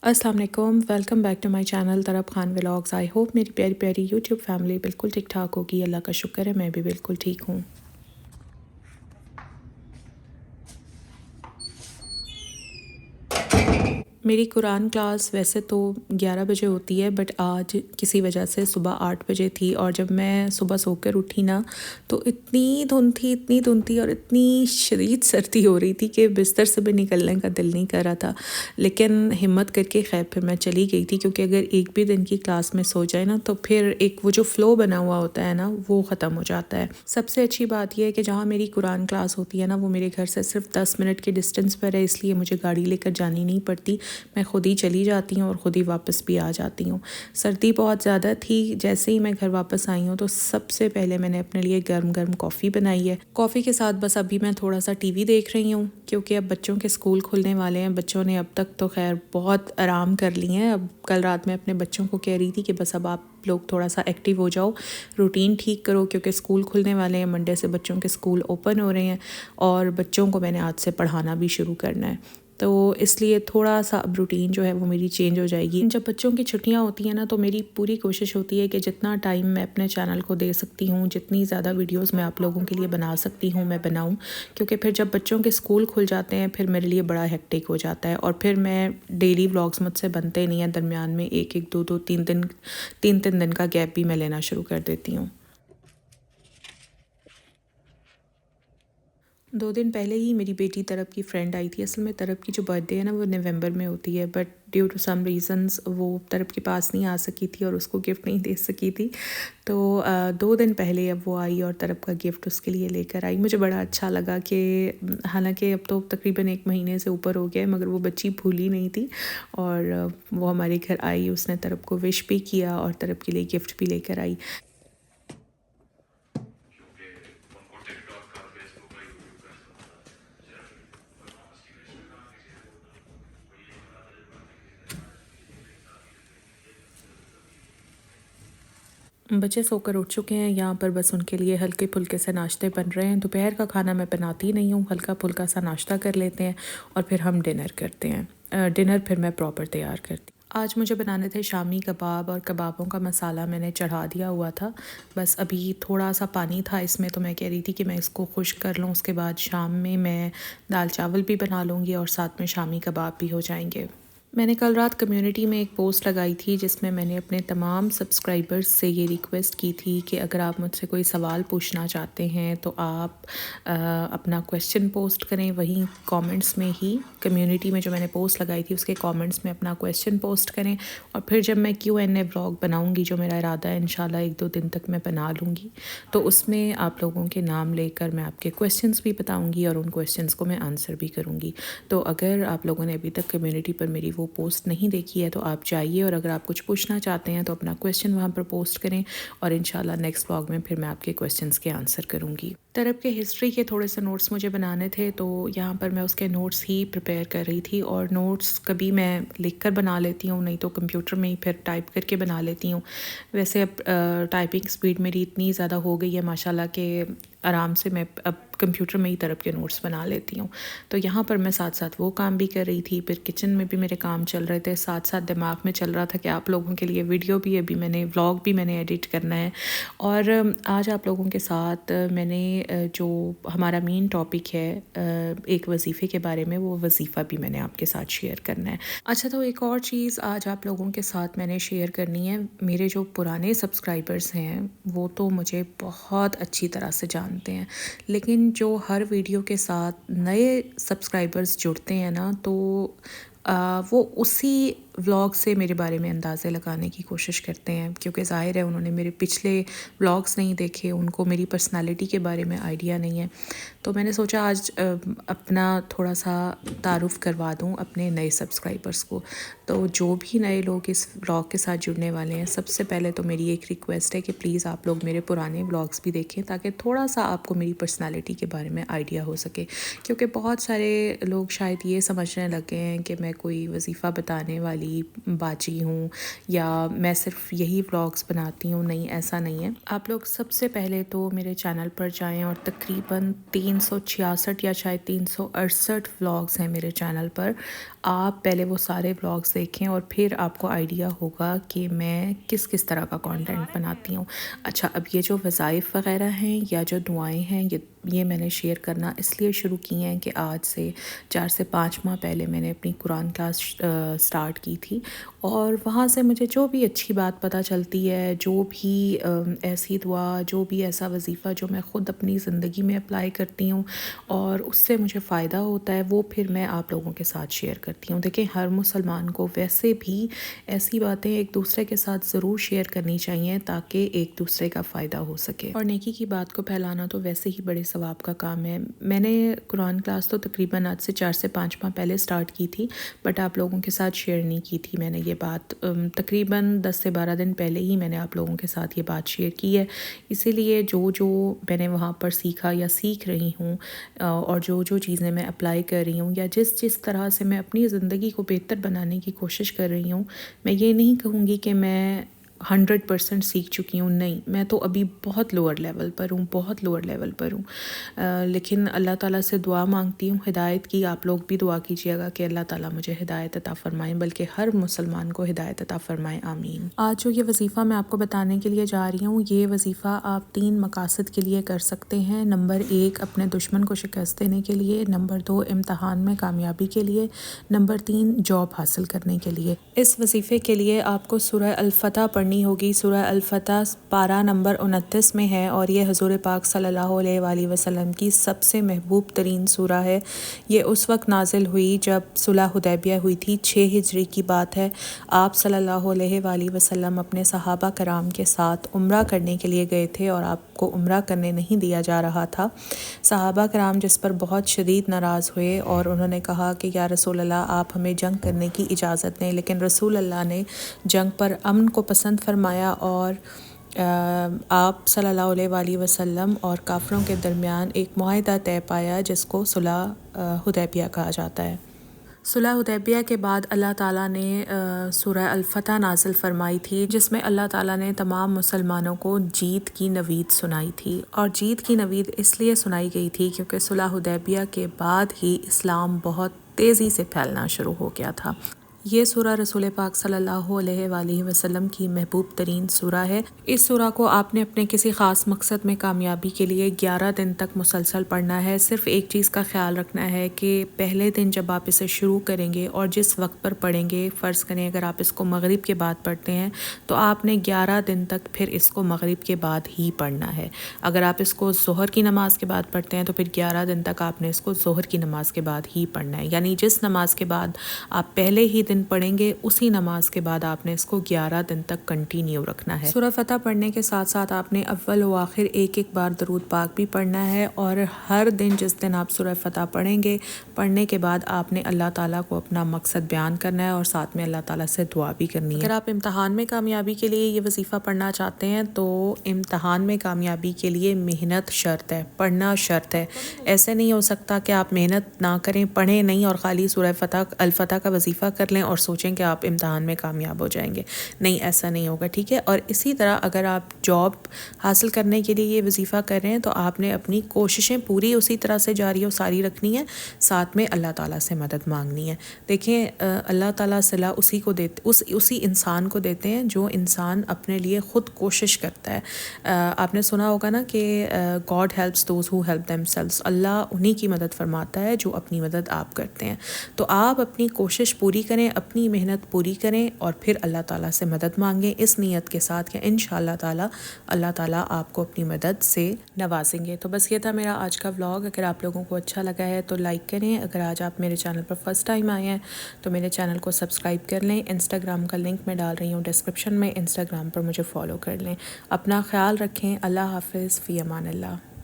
अस्सलाम वालेकुम, welcome back to my channel Tarab Khan vlogs. I hope मेरी प्यारी प्यारी यूट्यूब फैमिली बिल्कुल ठीक ठाक होगी। अल्लाह का शुक्र है, मैं भी बिल्कुल ठीक हूँ। मेरी कुरान क्लास वैसे तो 11 बजे होती है, बट आज किसी वजह से सुबह 8 बजे थी। और जब मैं सुबह सोकर उठी ना, तो इतनी धुंध थी और इतनी शदीद सर्दी हो रही थी कि बिस्तर से भी निकलने का दिल नहीं कर रहा था। लेकिन हिम्मत करके खैर फिर मैं चली गई थी, क्योंकि अगर एक भी दिन की क्लास में सो जाए ना, तो फिर एक वो जो फ़्लो बना हुआ होता है ना, वो ख़त्म हो जाता है। सबसे अच्छी बात यह है कि जहाँ मेरी कुरान क्लास होती है ना, वो मेरे घर से सिर्फ 10 मिनट के डिस्टेंस पर है, इसलिए मुझे गाड़ी लेकर जानी नहीं पड़ती। मैं ख़ुद ही चली जाती हूँ और ख़ुद ही वापस भी आ जाती हूँ। सर्दी बहुत ज़्यादा थी। जैसे ही मैं घर वापस आई हूँ, तो सबसे पहले मैंने अपने लिए गर्म गर्म कॉफ़ी बनाई है। कॉफ़ी के साथ बस अभी मैं थोड़ा सा टीवी देख रही हूँ, क्योंकि अब बच्चों के स्कूल खुलने वाले हैं। बच्चों ने अब तक तो खैर बहुत आराम कर लिए हैं। अब कल रात में अपने बच्चों को कह रही थी कि बस अब आप लोग थोड़ा सा एक्टिव हो जाओ, रूटीन ठीक करो, क्योंकि स्कूल खुलने वाले हैं। मंडे से बच्चों के स्कूल ओपन हो रहे हैं और बच्चों को मैंने आज से पढ़ाना भी शुरू करना है, तो इसलिए थोड़ा सा अब रूटीन जो है वो मेरी चेंज हो जाएगी। जब बच्चों की छुट्टियां होती हैं ना, तो मेरी पूरी कोशिश होती है कि जितना टाइम मैं अपने चैनल को दे सकती हूँ, जितनी ज़्यादा वीडियोस मैं आप लोगों के लिए बना सकती हूँ मैं बनाऊँ, क्योंकि फिर जब बच्चों के स्कूल खुल जाते हैं फिर मेरे लिए बड़ा हेक्टिक हो जाता है। और फिर मैं डेली व्लॉग्स मुझसे बनते नहीं हैं, दरमियान में एक एक दो दो तीन दिन का गैप भी मैं लेना शुरू कर देती हूँ। 2 दिन पहले ही मेरी बेटी तरफ की फ्रेंड आई थी। असल में तरफ की जो बर्थडे है ना, वो नवंबर में होती है, but due to some reasons वो तरफ के पास नहीं आ सकी थी और उसको गिफ्ट नहीं दे सकी थी। तो 2 दिन पहले अब वो आई और तरफ का गिफ्ट उसके लिए लेकर आई। मुझे बड़ा अच्छा लगा कि हालांकि अब तो तकरीबन 1 महीने से ऊपर हो गया है, मगर वो बच्ची भूली नहीं थी और वो हमारे घर आई। उसने तरफ को विश भी किया और तरफ के लिए गिफ्ट भी लेकर आई। बच्चे सोकर उठ चुके हैं। यहाँ पर बस उनके लिए हल्के फुल्के से नाश्ते बन रहे हैं। दोपहर का खाना मैं बनाती नहीं हूँ, हल्का फुल्का सा नाश्ता कर लेते हैं और फिर हम डिनर करते हैं। डिनर फिर मैं प्रॉपर तैयार करती। आज मुझे बनाने थे शामी कबाब, और कबाबों का मसाला मैंने चढ़ा दिया हुआ था। बस अभी थोड़ा सा पानी था इसमें, तो मैं कह रही थी कि मैं इसको खुश्क कर लूँ, उसके बाद शाम में मैं दाल चावल भी बना लूँगी और साथ में शामी कबाब भी हो जाएंगे। मैंने कल रात कम्युनिटी में एक पोस्ट लगाई थी, जिसमें मैंने अपने तमाम सब्सक्राइबर्स से ये रिक्वेस्ट की थी कि अगर आप मुझसे कोई सवाल पूछना चाहते हैं तो आप अपना क्वेश्चन पोस्ट करें। वहीं कमेंट्स में ही, कम्युनिटी में जो मैंने पोस्ट लगाई थी उसके कमेंट्स में अपना क्वेश्चन पोस्ट करें। और फिर जब मैं Q&A व्लॉग बनाऊंगी, जो मेरा इरादा है इंशाल्लाह 1-2 दिन तक मैं बना लूँगी, तो उसमें आप लोगों के नाम लेकर मैं आपके क्वेश्चंस भी बताऊँगी और उन क्वेश्चंस को मैं आंसर भी करूँगी। तो अगर आप लोगों ने अभी तक कम्युनिटी पर मेरी वो पोस्ट नहीं देखी है तो आप जाइए, और अगर आप कुछ पूछना चाहते हैं तो अपना क्वेश्चन वहाँ पर पोस्ट करें और इंशाल्लाह नेक्स्ट व्लॉग में फिर मैं आपके क्वेश्चंस के आंसर करूँगी। तरफ के हिस्ट्री के थोड़े से नोट्स मुझे बनाने थे, तो यहाँ पर मैं उसके नोट्स ही प्रिपेयर कर रही थी। और नोट्स कभी मैं लिख कर बना लेती हूँ, नहीं तो कंप्यूटर में ही फिर टाइप करके बना लेती हूँ। वैसे अब टाइपिंग स्पीड मेरी इतनी ज़्यादा हो गई है माशाल्लाह कि आराम से मैं अब कंप्यूटर में ही तरफ के नोट्स बना लेती हूँ। तो यहाँ पर मैं साथ साथ वो काम भी कर रही थी, फिर किचन में भी मेरे काम चल रहे थे, साथ साथ दिमाग में चल रहा था कि आप लोगों के लिए वीडियो भी अभी मैंने व्लॉग भी मैंने एडिट करना है। और आज आप लोगों के साथ मैंने जो हमारा मेन टॉपिक है एक वजीफ़े के बारे में, वो वजीफ़ा भी मैंने आपके साथ शेयर करना है। अच्छा, तो एक और चीज़ आज आप लोगों के साथ मैंने शेयर करनी है। मेरे जो पुराने सब्सक्राइबर्स हैं वो तो मुझे बहुत अच्छी तरह से जानते हैं, लेकिन जो हर वीडियो के साथ नए सब्सक्राइबर्स जुड़ते हैं ना, तो वो उसी व्लॉग से मेरे बारे में अंदाज़े लगाने की कोशिश करते हैं, क्योंकि ज़ाहिर है उन्होंने मेरे पिछले व्लॉग्स नहीं देखे, उनको मेरी पर्सनालिटी के बारे में आइडिया नहीं है। तो मैंने सोचा आज अपना थोड़ा सा तारुफ़ करवा दूँ अपने नए सब्सक्राइबर्स को। तो जो भी नए लोग इस व्लॉग के साथ जुड़ने वाले हैं, सबसे पहले तो मेरी एक रिक्वेस्ट है कि प्लीज़ आप लोग मेरे पुराने व्लॉग्स भी देखें, ताकि थोड़ा सा आपको मेरी पर्सनालिटी के बारे में आइडिया हो सके। क्योंकि बहुत सारे लोग शायद ये समझने लगे हैं कि मैं कोई वजीफ़ा बताने वाली बाजी हूँ या मैं सिर्फ यही व्लॉग्स बनाती हूँ। नहीं, ऐसा नहीं है। आप लोग सबसे पहले तो मेरे चैनल पर जाएं, और तकरीबन 366 या शायद 368 व्लॉग्स हैं मेरे चैनल पर। آپ پہلے وہ سارے ولاگز دیکھیں اور پھر آپ کو آئیڈیا ہوگا کہ میں کس کس طرح کا کانٹینٹ بناتی ہوں۔ اچھا، اب یہ جو وظائف وغیرہ ہیں یا جو دعائیں ہیں، یہ میں نے شیئر کرنا اس لیے شروع کی ہیں کہ آج سے 4 سے 5 ماہ پہلے میں نے اپنی قرآن کلاس سٹارٹ کی تھی، اور وہاں سے مجھے جو بھی اچھی بات پتہ چلتی ہے، جو بھی ایسی دعا، جو بھی ایسا وظیفہ جو میں خود اپنی زندگی میں اپلائی کرتی ہوں اور اس سے مجھے فائدہ ہوتا ہے، وہ پھر میں آپ لوگوں کے ساتھ شیئر کرتی ہوں۔ دیکھیں، ہر مسلمان کو ویسے بھی ایسی باتیں ایک دوسرے کے ساتھ ضرور شیئر کرنی چاہیے تاکہ ایک دوسرے کا فائدہ ہو سکے، اور نیکی کی بات کو پھیلانا تو ویسے ہی بڑے ثواب کا کام ہے۔ میں نے قرآن کلاس تو تقریباً آج سے 4 سے 5 ماہ پہلے سٹارٹ کی تھی، بٹ آپ لوگوں کے ساتھ شیئر نہیں کی تھی میں نے یہ بات۔ تقریباً 10 سے 12 دن پہلے ہی میں نے آپ لوگوں کے ساتھ یہ بات شیئر کی ہے، اسی لیے جو میں نے وہاں پر سیکھا یا سیکھ رہی ہوں، اور جو چیزیں میں اپلائی کر رہی ہوں، یا جس طرح سے میں اپنی زندگی کو بہتر بنانے کی کوشش کر رہی ہوں، میں یہ نہیں کہوں گی کہ میں 100% سیکھ چکی ہوں، نہیں، میں تو ابھی بہت لوور لیول پر ہوں، لیکن اللہ تعالیٰ سے دعا مانگتی ہوں ہدایت کی۔ آپ لوگ بھی دعا کیجیے گا کہ اللہ تعالیٰ مجھے ہدایت عطا فرمائیں، بلکہ ہر مسلمان کو ہدایت عطا فرمائیں، آمین۔ آج جو یہ وظیفہ میں آپ کو بتانے کے لیے جا رہی ہوں، یہ وظیفہ آپ 3 مقاصد کے لیے کر سکتے ہیں۔ نمبر 1، اپنے دشمن کو شکست دینے کے لیے، نمبر 2، امتحان میں کامیابی کے لیے، نمبر 3، جاب حاصل کرنے کے لیے۔ اس وظیفے کے لیے آپ کو سورہ الفتح پڑھنی ہوگی۔ سورہ الفتح پارہ نمبر 29 میں ہے، اور یہ حضور پاک صلی اللہ علیہ وآلہ وسلم کی سب سے محبوب ترین سورہ ہے۔ یہ اس وقت نازل ہوئی جب صلح حدیبیہ ہوئی تھی، 6 ہجری کی بات ہے۔ آپ صلی اللہ علیہ وآلہ وسلم اپنے صحابہ کرام کے ساتھ عمرہ کرنے کے لیے گئے تھے، اور آپ کو عمرہ کرنے نہیں دیا جا رہا تھا۔ صحابہ کرام جس پر بہت شدید ناراض ہوئے، اور انہوں نے کہا کہ یا رسول اللہ، آپ ہمیں جنگ کرنے کی اجازت دیں، لیکن رسول اللہ نے جنگ پر امن کو پسند فرمایا، اور آپ صلی اللہ علیہ وآلہ وسلم اور کافروں کے درمیان ایک معاہدہ طے پایا جس کو صلح حدیبیہ کہا جاتا ہے۔ صلح حدیبیہ کے بعد اللہ تعالیٰ نے سورہ الفتح نازل فرمائی تھی، جس میں اللہ تعالیٰ نے تمام مسلمانوں کو جیت کی نوید سنائی تھی، اور جیت کی نوید اس لیے سنائی گئی تھی کیونکہ صلح حدیبیہ کے بعد ہی اسلام بہت تیزی سے پھیلنا شروع ہو گیا تھا۔ یہ سورہ رسول پاک صلی اللہ علیہ وآلہ وسلم کی محبوب ترین سورہ ہے۔ اس سورہ کو آپ نے اپنے کسی خاص مقصد میں کامیابی کے لیے 11 دن تک مسلسل پڑھنا ہے۔ صرف ایک چیز کا خیال رکھنا ہے کہ پہلے دن جب آپ اسے شروع کریں گے اور جس وقت پر پڑھیں گے، فرض کریں اگر آپ اس کو مغرب کے بعد پڑھتے ہیں تو آپ نے 11 دن تک پھر اس کو مغرب کے بعد ہی پڑھنا ہے۔ اگر آپ اس کو ظہر کی نماز کے بعد پڑھتے ہیں تو پھر 11 دن تک آپ نے اس کو ظہر کی نماز کے بعد ہی پڑھنا ہے، یعنی جس نماز کے بعد آپ پہلے ہی دن پڑھیں گے، اسی نماز کے بعد آپ نے اس کو 11 دن تک کنٹینیو رکھنا ہے۔ سورہ فتح پڑھنے کے ساتھ ساتھ آپ نے اول و آخر ایک بار درود پاک بھی پڑھنا ہے، اور ہر دن جس دن آپ سورہ فتح پڑھیں گے، پڑھنے کے بعد آپ نے اللہ تعالیٰ کو اپنا مقصد بیان کرنا ہے، اور ساتھ میں اللہ تعالیٰ سے دعا بھی کرنی ہے۔ اگر آپ امتحان میں کامیابی کے لیے یہ وظیفہ پڑھنا چاہتے ہیں تو امتحان میں کامیابی کے لیے محنت شرط ہے، پڑھنا شرط ہے۔ ایسے نہیں ہو سکتا کہ آپ محنت نہ کریں، پڑھیں نہیں، اور خالی سورہ الفتح کا وظیفہ کر لیں اور سوچیں کہ آپ امتحان میں کامیاب ہو جائیں گے۔ نہیں، ایسا نہیں ہوگا، ٹھیک ہے۔ اور اسی طرح اگر آپ جاب حاصل کرنے کے لیے یہ وظیفہ کر رہے ہیں تو آپ نے اپنی کوششیں پوری اسی طرح سے جاری و ساری رکھنی ہے، ساتھ میں اللہ تعالیٰ سے مدد مانگنی ہے۔ دیکھیں، اللہ تعالیٰ صلاح اسی انسان کو دیتے ہیں جو انسان اپنے لیے خود کوشش کرتا ہے۔ آپ نے سنا ہوگا نا کہ God helps those who help themselves, Allah انہی کی مدد فرماتا ہے جو اپنی مدد آپ کرتے ہیں۔ تو آپ اپنی کوشش پوری کریں، اپنی محنت پوری کریں، اور پھر اللہ تعالیٰ سے مدد مانگیں اس نیت کے ساتھ کہ انشاءاللہ تعالیٰ اللہ تعالیٰ آپ کو اپنی مدد سے نوازیں گے۔ تو بس یہ تھا میرا آج کا ولاگ۔ اگر آپ لوگوں کو اچھا لگا ہے تو لائک کریں، اگر آج آپ میرے چینل پر فرسٹ ٹائم آئے ہیں تو میرے چینل کو سبسکرائب کر لیں۔ انسٹاگرام کا لنک میں ڈال رہی ہوں ڈسکرپشن میں، انسٹاگرام پر مجھے فالو کر لیں۔ اپنا خیال رکھیں، اللہ حافظ، فی امان اللہ۔